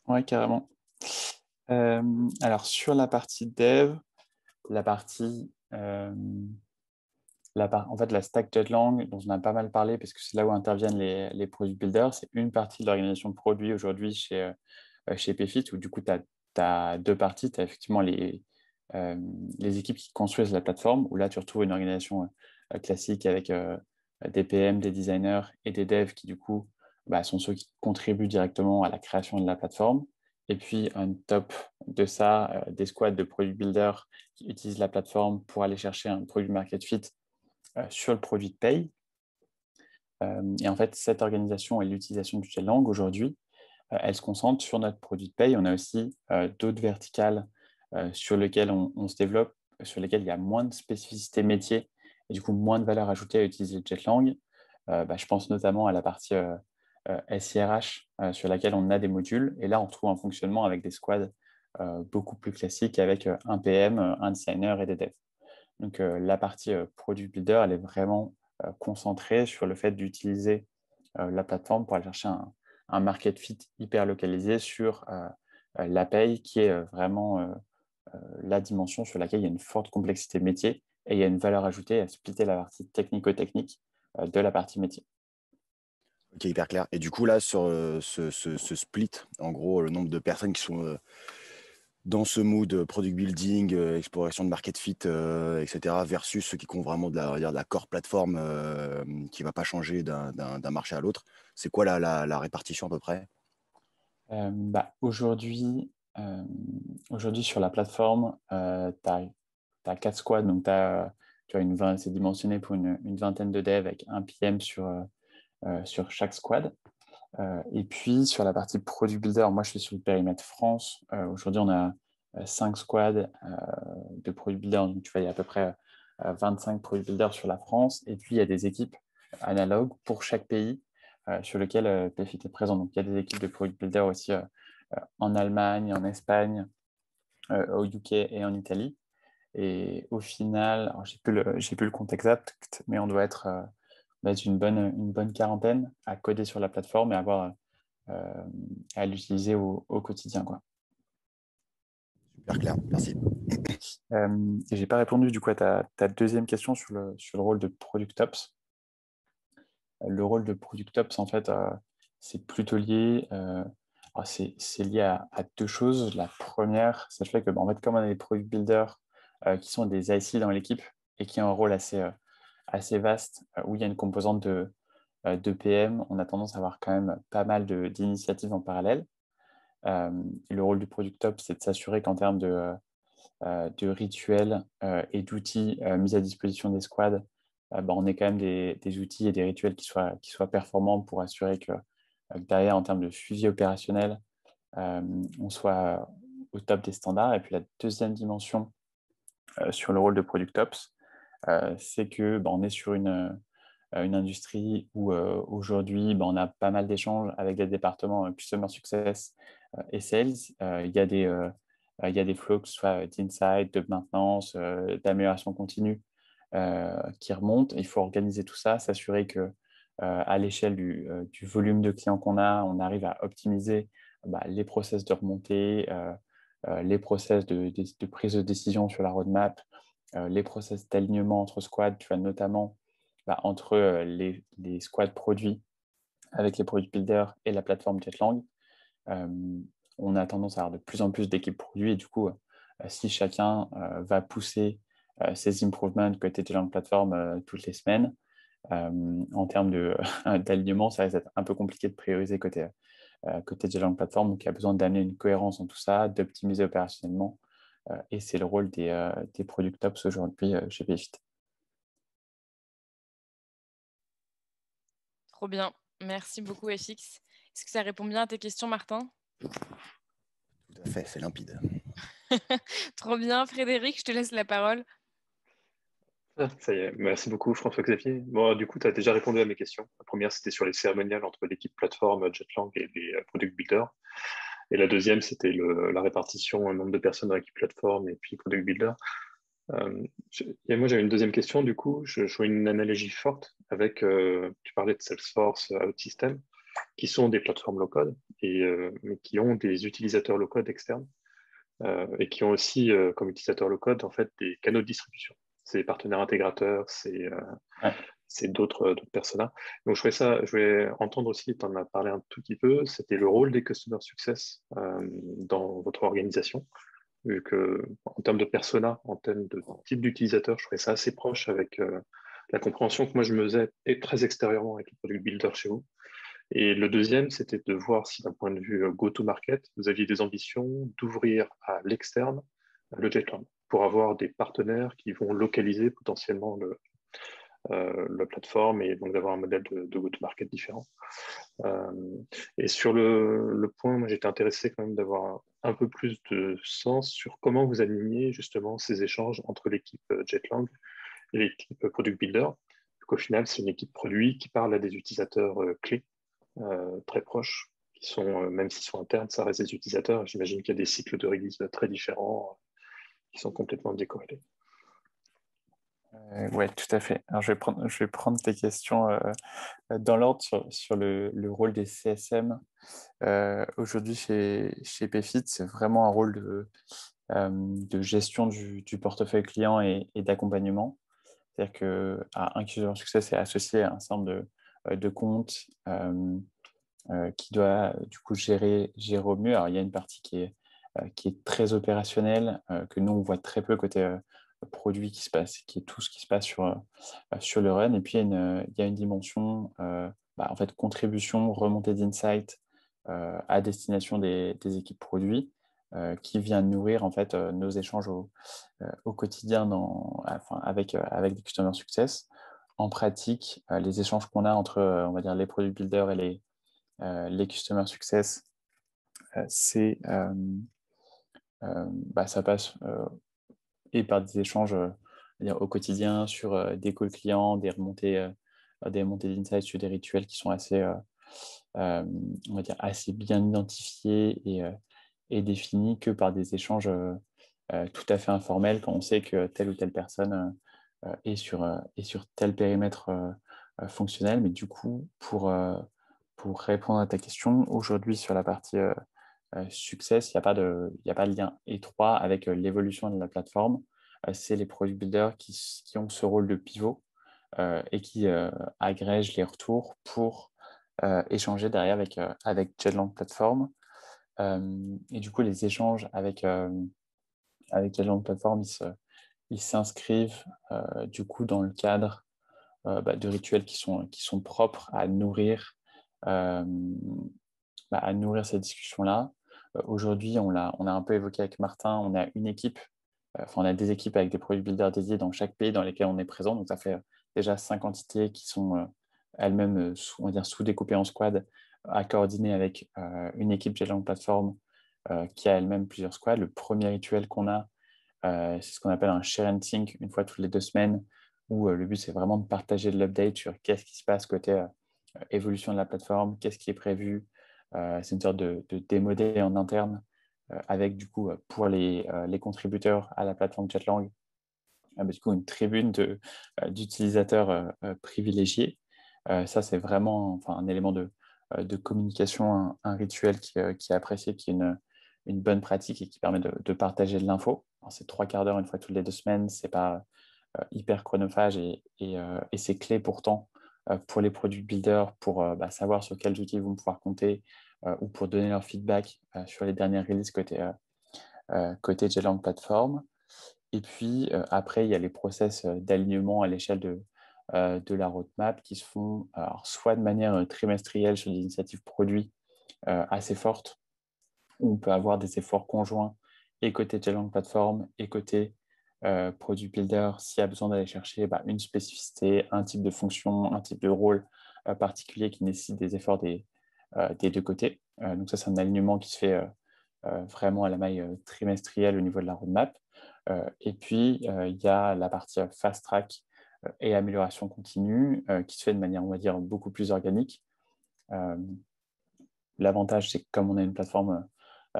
Oui, carrément. Alors, sur la partie dev, la partie, en fait, la stack Jetlang, dont on a pas mal parlé, parce que c'est là où interviennent les product builders, c'est une partie de l'organisation de produits aujourd'hui chez PayFit, où du coup, tu as deux parties. Tu as effectivement les équipes qui construisent la plateforme, où là, tu retrouves une organisation classique avec des PM, des designers et des devs qui, du coup, sont ceux qui contribuent directement à la création de la plateforme. Et puis, on top de ça, des squads de product builders qui utilisent la plateforme pour aller chercher un produit market fit sur le produit de paye. Et en fait, cette organisation et l'utilisation du Jetlang aujourd'hui, elle se concentre sur notre produit de paye. On a aussi d'autres verticales sur lesquelles on se développe, sur lesquelles il y a moins de spécificité métier et du coup moins de valeur ajoutée à utiliser le Jetlang. Je pense notamment à la partie SIRH sur laquelle on a des modules. Et là, on retrouve un fonctionnement avec des squads beaucoup plus classiques avec un PM, un designer et des devs. Donc, la partie product builder, elle est vraiment concentrée sur le fait d'utiliser la plateforme pour aller chercher un market fit hyper localisé sur la paye, qui est vraiment la dimension sur laquelle il y a une forte complexité métier et il y a une valeur ajoutée à splitter la partie technico-technique de la partie métier. Ok, hyper clair. Et du coup, là, sur ce split, en gros, le nombre de personnes qui sont dans ce mood product building, exploration de market fit, etc., versus ceux qui ont vraiment de la core plateforme qui ne va pas changer d'un marché à l'autre, c'est quoi la répartition à peu près? Aujourd'hui, Aujourd'hui, sur la plateforme, tu as 4 squads, donc tu as c'est dimensionné pour une vingtaine de devs avec un PM sur chaque squad. Et puis, sur la partie Product Builder, moi, je suis sur le périmètre France. Aujourd'hui, on a 5 squads de Product Builder, donc tu vois, il y a à peu près 25 Product Builders sur la France. Et puis, il y a des équipes analogues pour chaque pays sur lequel PFIT est présent. Donc, il y a des équipes de Product Builder aussi en Allemagne, en Espagne, au UK et en Italie. Et au final, j'ai plus le compte exact, mais on doit être une bonne quarantaine à coder sur la plateforme et à l'utiliser au quotidien, quoi. Super clair, merci. Et j'ai pas répondu du coup à ta deuxième question sur le rôle de Product Ops. Le rôle de Product Ops, en fait, c'est plutôt lié. C'est lié à deux choses. La première, c'est le fait que, en fait, comme on a des Product Builders qui sont des IC dans l'équipe et qui ont un rôle assez vaste, où il y a une composante de PM, on a tendance à avoir quand même pas mal d'initiatives en parallèle. Et le rôle du Product Ops, c'est de s'assurer qu'en termes de rituels et d'outils mis à disposition des squads, on ait quand même des outils et des rituels qui soient performants pour assurer que derrière, en termes de suivi opérationnel, on soit au top des standards. Et puis la deuxième dimension sur le rôle de Product Ops, c'est que on est sur une industrie où aujourd'hui, on a pas mal d'échanges avec des départements Customer Success et Sales. Il y a des flows, que ce soit d'insight, de maintenance, d'amélioration continue qui remontent. Il faut organiser tout ça, s'assurer que à l'échelle du volume de clients qu'on a, on arrive à optimiser les process de remontée, les process de prise de décision sur la roadmap, les process d'alignement entre squads, tu vois, notamment entre les squads produits avec les product builders et la plateforme Jetlang. On a tendance à avoir de plus en plus d'équipes produits et du coup, si chacun va pousser ses improvements côté Jetlang Platform toutes les semaines, en termes d'alignement, ça risque d'être un peu compliqué de prioriser côté Jetlang Platform. Donc, il y a besoin d'amener une cohérence dans tout ça, d'optimiser opérationnellement. Et c'est le rôle des Product Ops aujourd'hui chez PFIT. Trop bien. Merci beaucoup, FX. Est-ce que ça répond bien à tes questions, Martin? Tout à fait, c'est limpide. Trop bien. Frédéric, je te laisse la parole. Ça y est, merci beaucoup François-Xavier. Bon, du coup, tu as déjà répondu à mes questions. La première, c'était sur les cérémoniales entre l'équipe plateforme Jetlang et les product builders. Et la deuxième, c'était la répartition, le nombre de personnes dans l'équipe plateforme et puis product builder. Moi, j'avais une deuxième question, du coup, je vois une analogie forte avec, tu parlais de Salesforce OutSystem, qui sont des plateformes low-code, mais qui ont des utilisateurs low-code externes, et qui ont aussi, comme utilisateurs low-code, en fait, des canaux de distribution. C'est des partenaires intégrateurs, c'est d'autres personas. Donc, je voulais entendre aussi, tu en as parlé un tout petit peu, c'était le rôle des Customer Success dans votre organisation. Vu que, en termes de persona, en termes de type d'utilisateur, je trouvais ça assez proche avec la compréhension que moi je me faisais très extérieurement avec le product builder chez vous. Et le deuxième, c'était de voir si d'un point de vue go-to-market, vous aviez des ambitions d'ouvrir à l'externe le Jetlang pour avoir des partenaires qui vont localiser potentiellement la plateforme et donc d'avoir un modèle de go-to-market différent. Et sur le point, moi j'étais intéressé quand même d'avoir un peu plus de sens sur comment vous alignez justement ces échanges entre l'équipe Jetlang et l'équipe Product Builder. Donc, au final, c'est une équipe produit qui parle à des utilisateurs clés, très proches, qui sont, même s'ils sont internes, ça reste des utilisateurs. J'imagine qu'il y a des cycles de release très différents qui sont complètement décorrélés. Oui, tout à fait. Alors, je vais prendre tes questions dans l'ordre sur le rôle des CSM. Aujourd'hui, chez PFIT, c'est vraiment un rôle de gestion du portefeuille client et d'accompagnement. C'est-à-dire qu'un Customer Success est associé à un certain nombre de comptes qui doit du coup gérer au mieux. Alors, il y a une partie qui est très opérationnelle, que nous, on voit très peu côté produit qui se passe, qui est tout ce qui se passe sur le run. Et puis, il y a une dimension, en fait, contribution, remontée d'insight à destination des équipes produits, qui vient nourrir en fait nos échanges au quotidien avec des Customer Success. En pratique, les échanges qu'on a entre on va dire les Product Builders et les Customer Success, ça passe et par des échanges au quotidien sur des calls clients, des remontées d'insights sur des rituels qui sont on va dire assez bien identifiés et définis que par des échanges tout à fait informels quand on sait que telle ou telle personne est sur tel périmètre fonctionnel. Mais du coup, pour répondre à ta question, aujourd'hui sur la partie Success, il n'y a pas de lien étroit avec l'évolution de la plateforme. C'est les product builders qui ont ce rôle de pivot et qui agrègent les retours pour échanger derrière avec Jetlang Platform. Et du coup, les échanges avec Jetlang Platform, ils s'inscrivent du coup dans le cadre de rituels qui sont propres à nourrir ces discussions-là. Aujourd'hui, on a un peu évoqué avec Martin, on a une équipe, on a des équipes avec des product builders dédiés dans chaque pays dans lesquels on est présent. Donc, ça fait déjà 5 entités qui sont elles-mêmes, on va dire, sous-découpées en squads, à coordonner avec une équipe Jetlang Platform qui a elle-même plusieurs squads. Le premier rituel qu'on a, c'est ce qu'on appelle un share and sync, une fois toutes les 2 semaines, où le but, c'est vraiment de partager de l'update sur qu'est-ce qui se passe côté évolution de la plateforme, qu'est-ce qui est prévu. C'est une sorte de démo day en interne avec du coup pour les contributeurs à la plateforme Jetlang, du coup une tribune d'utilisateurs privilégiés. Ça, c'est vraiment un élément de communication, un rituel qui est apprécié, qui est une bonne pratique et qui permet de partager de l'info. C'est 3/4 d'heure une fois toutes les 2 semaines, c'est pas hyper chronophage et c'est clé pourtant pour les product builders pour savoir sur quels outils ils vont pouvoir compter ou pour donner leur feedback sur les dernières releases côté Jetlang Platform. Et puis après, il y a les process d'alignement à l'échelle de la roadmap qui se font soit de manière trimestrielle sur des initiatives produits assez fortes, où on peut avoir des efforts conjoints et côté Jetlang Platform et côté Product Builder s'il y a besoin d'aller chercher une spécificité, un type de fonction, un type de rôle particulier qui nécessite des efforts des 2 côtés. Donc ça, c'est un alignement qui se fait vraiment à la maille trimestrielle au niveau de la roadmap. Et puis, il y a la partie fast track et amélioration continue qui se fait de manière, on va dire, beaucoup plus organique. L'avantage, c'est que comme on a une plateforme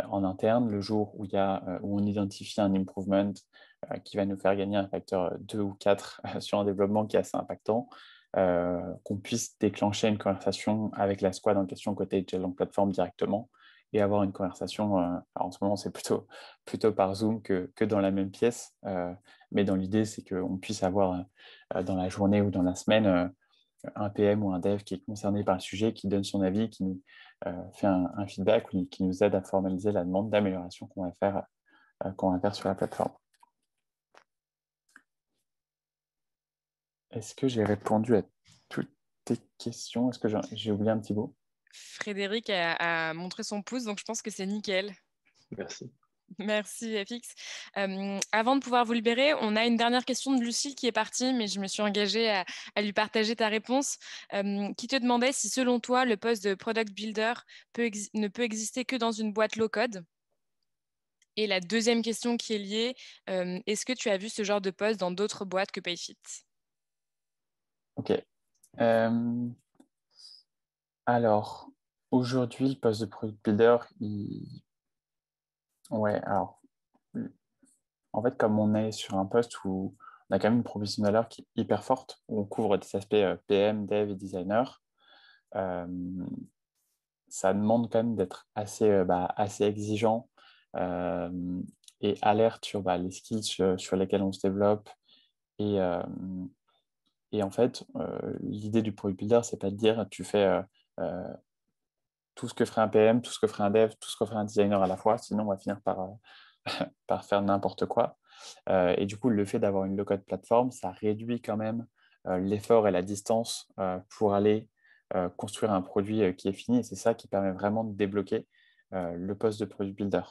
en interne, le jour où on identifie un improvement qui va nous faire gagner un facteur 2 ou 4 sur un développement qui est assez impactant, qu'on puisse déclencher une conversation avec la squad en question côté Jetlang Platform directement et avoir une conversation. En ce moment, c'est plutôt par Zoom que dans la même pièce, mais dans l'idée, c'est qu'on puisse avoir dans la journée ou dans la semaine un PM ou un dev qui est concerné par le sujet, qui donne son avis, qui nous fait un feedback ou qui nous aide à formaliser la demande d'amélioration qu'on va faire sur la plateforme. Est-ce que j'ai répondu à toutes tes questions? Est-ce que j'ai oublié un petit bout? Frédéric a montré son pouce, donc je pense que c'est nickel. Merci. Merci, FX. Avant de pouvoir vous libérer, on a une dernière question de Lucille qui est partie, mais je me suis engagée à lui partager ta réponse, qui te demandait si, selon toi, le poste de Product Builder ne peut exister que dans une boîte low-code. Et la deuxième question qui est liée, est-ce que tu as vu ce genre de poste dans d'autres boîtes que Payfit? Ok. Alors, aujourd'hui, le poste de Product Builder, ouais, alors, en fait, comme on est sur un poste où on a quand même une proposition de valeur qui est hyper forte, où on couvre des aspects PM, Dev et Designer, ça demande quand même d'être assez exigeant et alerte sur les skills sur lesquels on se développe. Et en fait, l'idée du Product Builder, c'est pas de dire tu fais tout ce que ferait un PM, tout ce que ferait un dev, tout ce que ferait un designer à la fois, sinon on va finir par faire n'importe quoi. Et du coup, le fait d'avoir une low-code plateforme, ça réduit quand même l'effort et la distance pour aller construire un produit qui est fini. Et c'est ça qui permet vraiment de débloquer le poste de Product Builder.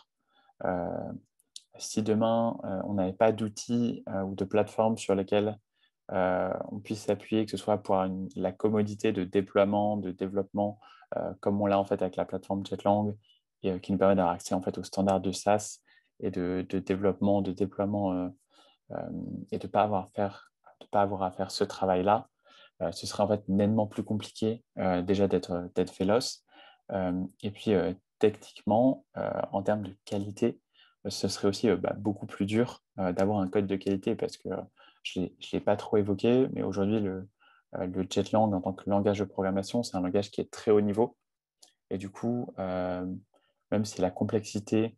si demain, on n'avait pas d'outils ou de plateformes sur lesquelles on puisse s'appuyer, que ce soit pour la commodité de déploiement, de développement, comme on l'a en fait avec la plateforme Jetlang, et qui nous permet d'avoir accès en fait aux standards de SaaS et de développement, de déploiement, et de ne pas avoir à faire ce travail-là. Ce serait en fait nettement plus compliqué déjà d'être véloce. Et puis techniquement, en termes de qualité, ce serait aussi beaucoup plus dur d'avoir un code de qualité parce que je ne l'ai pas trop évoqué, mais aujourd'hui, le Jetlang en tant que langage de programmation, c'est un langage qui est très haut niveau. Et du coup, même si la complexité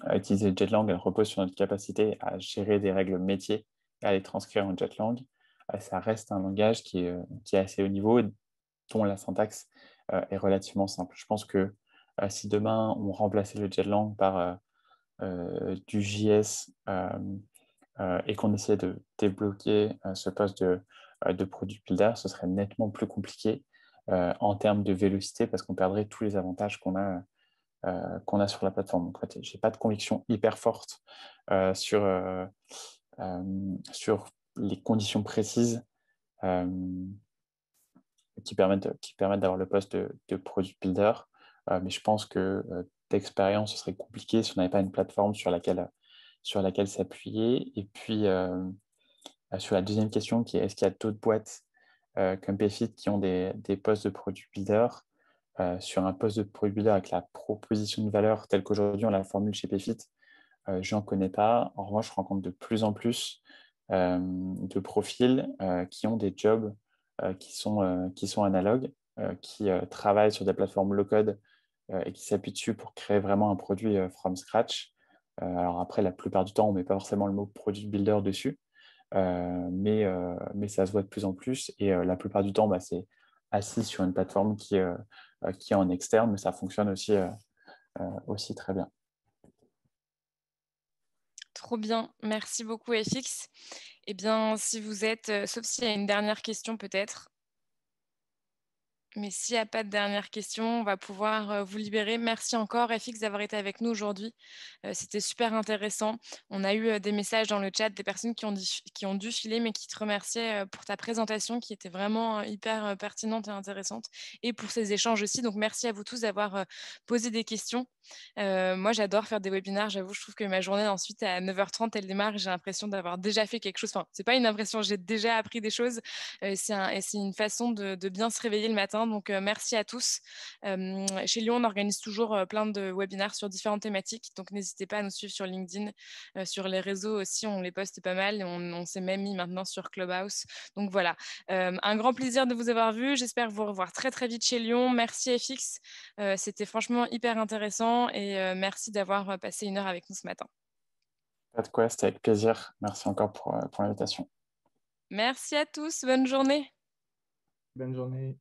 à utiliser Jetlang, elle repose sur notre capacité à gérer des règles métiers et à les transcrire en Jetlang, ça reste un langage qui est assez haut niveau, dont la syntaxe est relativement simple. Je pense que si demain, on remplaçait le Jetlang par du JS et qu'on essayait de débloquer ce poste de Product Builder, ce serait nettement plus compliqué en termes de vélocité parce qu'on perdrait tous les avantages qu'on a sur la plateforme. Donc, en fait, je n'ai pas de conviction hyper forte sur les conditions précises qui permettent d'avoir le poste de Product Builder. Mais je pense que d'expérience, ce serait compliqué si on n'avait pas une plateforme sur laquelle s'appuyer. Et puis, sur la deuxième question, qui est est-ce qu'il y a d'autres boîtes comme Payfit qui ont des postes de Product Builder sur un poste de Product Builder avec la proposition de valeur telle qu'aujourd'hui on la formule chez Payfit, je n'en connais pas. En revanche, je rencontre de plus en plus de profils qui ont des jobs qui sont analogues, qui travaillent sur des plateformes low-code et qui s'appuient dessus pour créer vraiment un produit from scratch. Alors après, la plupart du temps, on ne met pas forcément le mot Product Builder dessus, mais ça se voit de plus en plus. Et la plupart du temps, c'est assis sur une plateforme qui est en externe, mais ça fonctionne aussi très bien. Trop bien, merci beaucoup FX. Eh bien, si vous êtes, sauf s'il y a une dernière question peut-être, mais s'il n'y a pas de dernière question, on va pouvoir vous libérer. Merci encore FX d'avoir été avec nous aujourd'hui. C'était super intéressant. On a eu des messages dans le chat des personnes qui ont dû filer, mais qui te remerciaient pour ta présentation qui était vraiment hyper pertinente et intéressante, et pour ces échanges aussi. Donc, merci à vous tous d'avoir posé des questions. Moi, j'adore faire des webinaires. J'avoue, je trouve que ma journée ensuite à 9h30, elle démarre. J'ai l'impression d'avoir déjà fait quelque chose. Enfin, c'est pas une impression, j'ai déjà appris des choses. C'est une façon de bien se réveiller le matin. Donc, merci à tous. Chez Lyon, on organise toujours plein de webinaires sur différentes thématiques. Donc, n'hésitez pas à nous suivre sur LinkedIn. Sur les réseaux aussi, on les poste pas mal. Et on s'est même mis maintenant sur Clubhouse. Donc, voilà. Un grand plaisir de vous avoir vu. J'espère vous revoir très, très vite chez Lyon. Merci FX. C'était franchement hyper intéressant. Et merci d'avoir passé 1 heure avec nous ce matin. Pas de quoi, c'était avec plaisir. Merci encore pour l'invitation. Merci à tous. Bonne journée. Bonne journée.